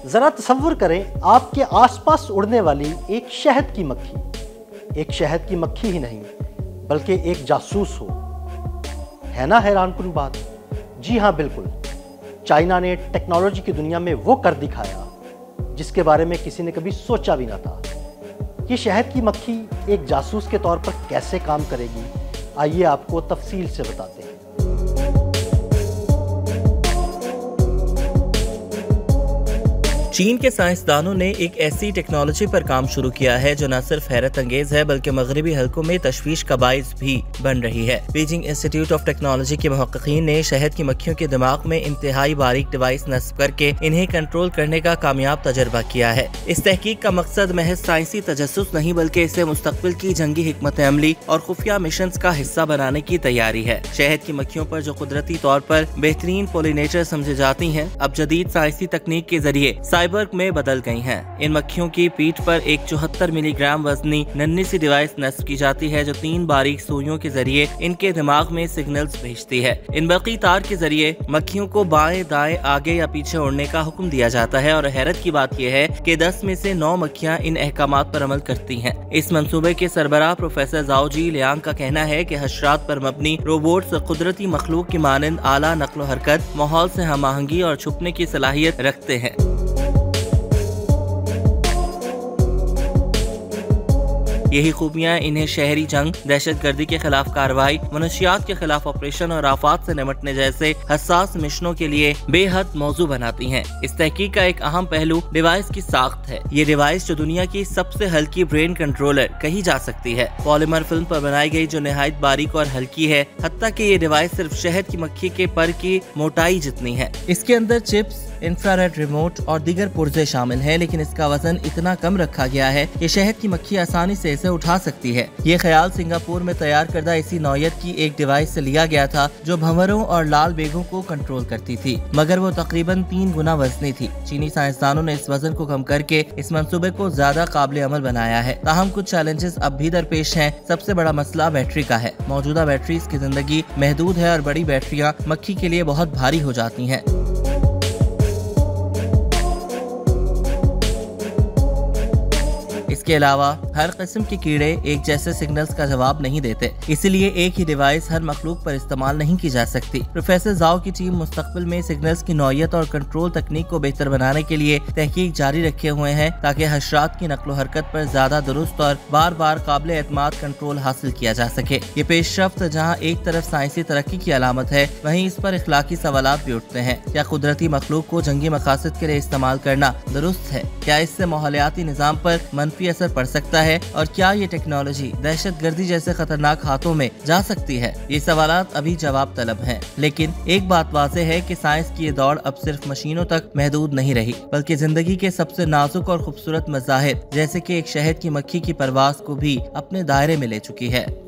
जरा तसव्वुर करें आपके आसपास उड़ने वाली एक शहद की मक्खी। एक शहद की मक्खी ही नहीं बल्कि एक जासूस हो। है ना हैरानकुन बात? जी हाँ, बिल्कुल। चाइना ने टेक्नोलॉजी की दुनिया में वो कर दिखाया जिसके बारे में किसी ने कभी सोचा भी ना था। ये शहद की मक्खी एक जासूस के तौर पर कैसे काम करेगी, आइए आपको तफसील से बताते हैं। चीन के साइंसदानों ने एक ऐसी टेक्नोलॉजी पर काम शुरू किया है जो न सिर्फ हैरत अंगेज है बल्कि मगरबी हलकों में तशवीश का बाइस भी बन रही है। बीजिंग इंस्टीट्यूट ऑफ टेक्नोलॉजी के मुहक्किकीन ने शहद की मक्खियों के दिमाग में इंतहाई बारीक डिवाइस नस्ब करके इन्हें कंट्रोल करने का कामयाब तजर्बा किया है। इस तहकीक का मकसद महज साइंसी तजस्सुस नहीं बल्कि इसे मुस्तकबिल की जंगी हिकमत अमली और खुफिया मिशन का हिस्सा बनाने की तैयारी है। शहद की मक्खियों पर जो कुदरती तौर पर बेहतरीन पोलिनेटर समझी जाती हैं, अब जदीद साइंसी तकनीक के जरिए साइबर में बदल गई हैं। इन मक्खियों की पीठ पर एक 74 मिलीग्राम वजनी नन्ही सी डिवाइस नस्ब की जाती है जो 3 बारीक सुइयों के जरिए इनके दिमाग में सिग्नल्स भेजती है। इन बरकी तार के जरिए मक्खियों को बाएं दाएं आगे या पीछे उड़ने का हुक्म दिया जाता है और हैरत की बात यह है कि 10 में से 9 मक्खियां इन अहकामात पर अमल करती हैं। इस मंसूबे के सरबराह प्रोफेसर जाओ जी लियांग का कहना है कि हशरात पर मबनी रोबोट्स कुदरती मखलूक की मानंद आला नक्लो हरकत, माहौल से हम आहंगी और छुपने की सलाहियत रखते हैं। यही खूबियां इन्हें शहरी जंग, दहशतगर्दी के खिलाफ कार्रवाई, मनुष्यात के खिलाफ ऑपरेशन और आफात से निपटने जैसे हसास मिशनों के लिए बेहद मौजू बनाती हैं। इस तहकीक का एक अहम पहलू डिवाइस की साख्त है। ये डिवाइस जो दुनिया की सबसे हल्की ब्रेन कंट्रोलर कही जा सकती है, पॉलीमर फिल्म पर बनाई गई जो निहायत बारीक और हल्की है। हत्ता कि ये डिवाइस सिर्फ शहद की मक्खी के पर की मोटाई जितनी है। इसके अंदर चिप्स, इंफ्रारेड रिमोट और दीगर पुर्जे शामिल हैं, लेकिन इसका वजन इतना कम रखा गया है कि शहद की मक्खी आसानी से इसे उठा सकती है। ये ख्याल सिंगापुर में तैयार करदा इसी नौयत की एक डिवाइस से लिया गया था जो भंवरों और लाल बेगों को कंट्रोल करती थी, मगर वो तकरीबन 3 गुना वजनी थी। चीनी साइंसदानों ने इस वजन को कम करके इस मंसूबे को ज्यादा काबिल अमल बनाया है। ताहम कुछ चैलेंजेस अब भी दरपेश हैं। सबसे बड़ा मसला बैटरी का है। मौजूदा बैटरीज की जिंदगी महदूद है और बड़ी बैटरियां मक्खी के लिए बहुत भारी हो जाती हैं। इसके अलावा हर किस्म के कीड़े एक जैसे सिग्नल्स का जवाब नहीं देते, इसलिए एक ही डिवाइस हर मखलूक पर इस्तेमाल नहीं की जा सकती। प्रोफेसर जाओ की टीम मुस्तकबिल में सिग्नल्स की नौयत और कंट्रोल तकनीक को बेहतर बनाने के लिए तहकीक जारी रखे हुए हैं ताकि हशरात की नकलो हरकत पर ज्यादा दुरुस्त और बार बार काबिल एतमाद कंट्रोल हासिल किया जा सके। ये पेशरफ्त जहाँ एक तरफ साइंसी तरक्की की अलामत है, वहीं इस पर इखलाकी सवालात भी उठते हैं। क्या कुदरती मखलूक को जंगी मकासद के लिए इस्तेमाल करना दुरुस्त है? क्या इससे माहौलियाती निज़ाम पर मनफी असर पड़ सकता है? और क्या ये टेक्नोलॉजी दहशतगर्दी जैसे खतरनाक हाथों में जा सकती है? ये सवालात अभी जवाब तलब हैं, लेकिन एक बात वाज़ेह है कि साइंस की ये दौड़ अब सिर्फ मशीनों तक महदूद नहीं रही, बल्कि जिंदगी के सबसे नाजुक और खूबसूरत मज़ाहिर जैसे कि एक शहद की मक्खी की परवास को भी अपने दायरे में ले चुकी है।